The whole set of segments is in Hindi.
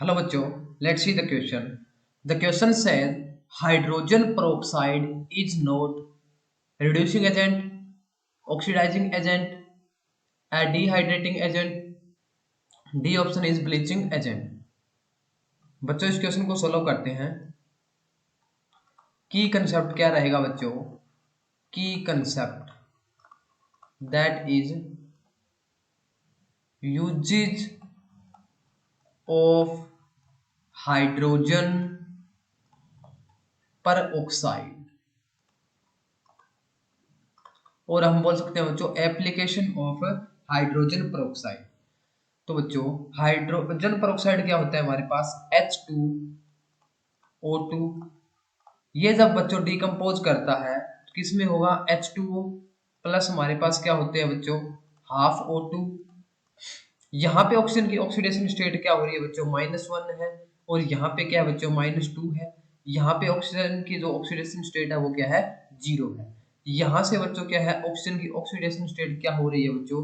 Hello bachcho, let's see the question. The question says hydrogen peroxide is not reducing agent, oxidizing agent, a dehydrating agent. D option is bleaching agent. बच्चों इस क्वेश्चन को सोल्व करते हैं। की कंसेप्ट क्या रहेगा बच्चों? की concept that is usage of hydrogen peroxide, और हम बोल सकते हैं बच्चों एप्लीकेशन ऑफ हाइड्रोजन peroxide। तो बच्चों हाइड्रोजन peroxide क्या होता है हमारे पास H2O2। ये जब बच्चों डिकम्पोज करता है किस में होगा H2O प्लस हमारे पास क्या होते हैं बच्चों हाफ O2। यहाँ पे ऑक्सीजन की ऑक्सीडेशन स्टेट क्या हो रही है बच्चों -1 है, और यहाँ पे क्या है बच्चों -2 है। यहाँ पे ऑक्सीजन की जो ऑक्सीडेशन स्टेट है वो क्या है 0 है। यहाँ से बच्चों क्या है ऑक्सीजन की ऑक्सीडेशन स्टेट क्या हो रही है बच्चों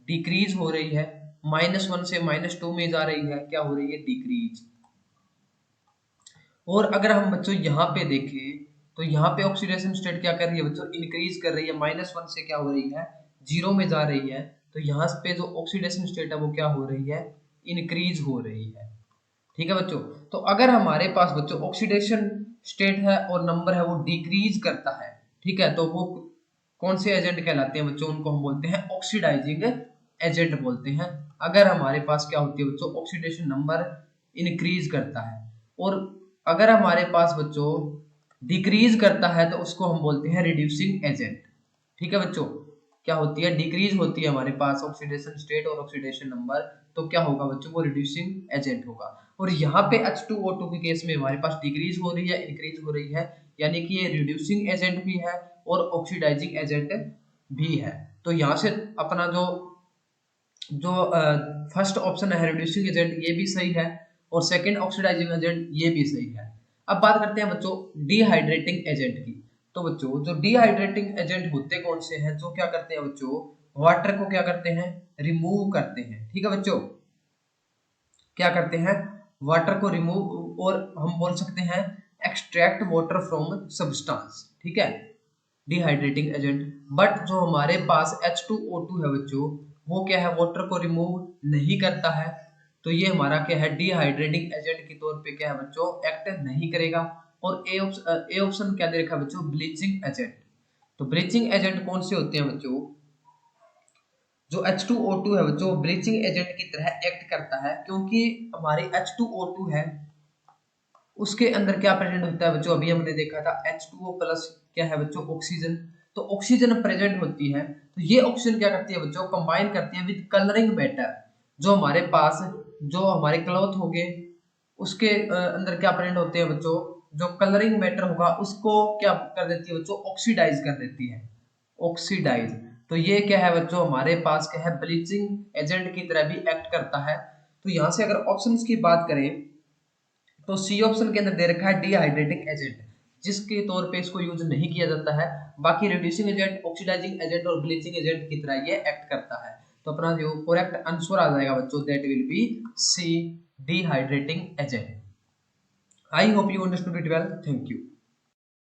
डिक्रीज हो रही है, -1 से -2 में जा रही है, क्या हो रही है डिक्रीज। और अगर हम बच्चों यहाँ पे देखें तो यहाँ पे ऑक्सीडेशन स्टेट क्या कर रही है बच्चों इंक्रीज कर रही है, -1 से क्या हो रही है 0 में जा रही है। तो यहाँ पे जो ऑक्सीडेशन स्टेट है वो क्या हो रही है इंक्रीज हो रही है। ठीक है बच्चों, तो अगर हमारे पास बच्चों ऑक्सीडेशन स्टेट है और नंबर है वो डिक्रीज करता है, ठीक है, तो वो कौन से एजेंट कहलाते हैं बच्चों? उनको हम बोलते हैं ऑक्सीडाइजिंग एजेंट बोलते हैं। अगर हमारे पास क्या होती है बच्चों ऑक्सीडेशन नंबर इंक्रीज करता है, और अगर हमारे पास बच्चों डिक्रीज करता है तो उसको हम बोलते हैं रिड्यूसिंग एजेंट। ठीक है बच्चों, क्या होती है डिक्रीज होती है हमारे पास ऑक्सीडेशन स्टेट और ऑक्सीडेशन नंबर, तो क्या होगा बच्चों वो रिड्यूसिंग एजेंट होगा। और यहाँ पे H2O2 के केस में हमारे पास डिक्रीज हो रही है इंक्रीज हो रही है, यानी कि ये रिड्यूसिंग एजेंट भी है और ऑक्सीडाइजिंग एजेंट भी है। तो यहाँ से अपना जो जो फर्स्ट ऑप्शन है रिड्यूसिंग एजेंट ये भी सही है, और सेकंड ऑक्सीडाइजिंग एजेंट ये भी सही है। अब बात करते हैं बच्चों डिहाइड्रेटिंग एजेंट की। तो बच्चों जो डिहाइड्रेटिंग एजेंट होते कौन से हैं, जो क्या करते हैं बच्चों वाटर को क्या करते हैं रिमूव करते हैं। ठीक है बच्चों, क्या करते हैं वाटर को रिमूव, और हम बोल सकते हैं एक्सट्रैक्ट वाटर फ्रॉम सब्सटेंस। ठीक है, डिहाइड्रेटिंग एजेंट। बट जो हमारे पास H2O2 है बच्चों वो क्या है वाटर को रिमूव नहीं करता है, तो ये हमारा क्या है डिहाइड्रेटिंग एजेंट के तौर पे क्या है बच्चों एक्ट नहीं करेगा। और ए ऑप्शन क्या दे रखा है बच्चों ब्लीचिंग एजेंट। तो ब्लीचिंग एजेंट कौन से होते हैं बच्चों? जो H2O2 है बच्चों ब्लीचिंग एजेंट की तरह एक्ट करता है, क्योंकि हमारी H2O2 है उसके अंदर क्या प्रेजेंट होता है बच्चों अभी हमने देखा था H2O प्लस क्या है बच्चों ऑक्सीजन। तो ऑक्सीजन प्रेजेंट होती है, तो ये ऑक्सीजन क्या करती है बच्चों कंबाइन करती है विद कलरिंग मैटर। जो हमारे पास जो हमारे क्लॉथ हो गए उसके अंदर क्या प्रेजेंट होते हैं बच्चों जो कलरिंग मैटर होगा उसको क्या कर देती है बच्चों ऑक्सीडाइज कर देती है, ऑक्सीडाइज। तो ये क्या है बच्चों हमारे पास क्या है ब्लीचिंग एजेंट की तरह भी एक्ट करता है। तो यहाँ से अगर ऑप्शंस की बात करें तो सी ऑप्शन के अंदर दे रखा है डिहाइड्रेटिंग एजेंट, जिसके तौर पे इसको यूज नहीं किया जाता है। बाकी रिड्यूसिंग एजेंट ऑक्सीडाइजिंग एजेंट और ब्लीचिंग एजेंट की तरह ये एक्ट करता है। तो अपना जो करेक्ट आंसर आ जाएगा बच्चों that will be C dehydrating agent. I hope you understood it well, thank you.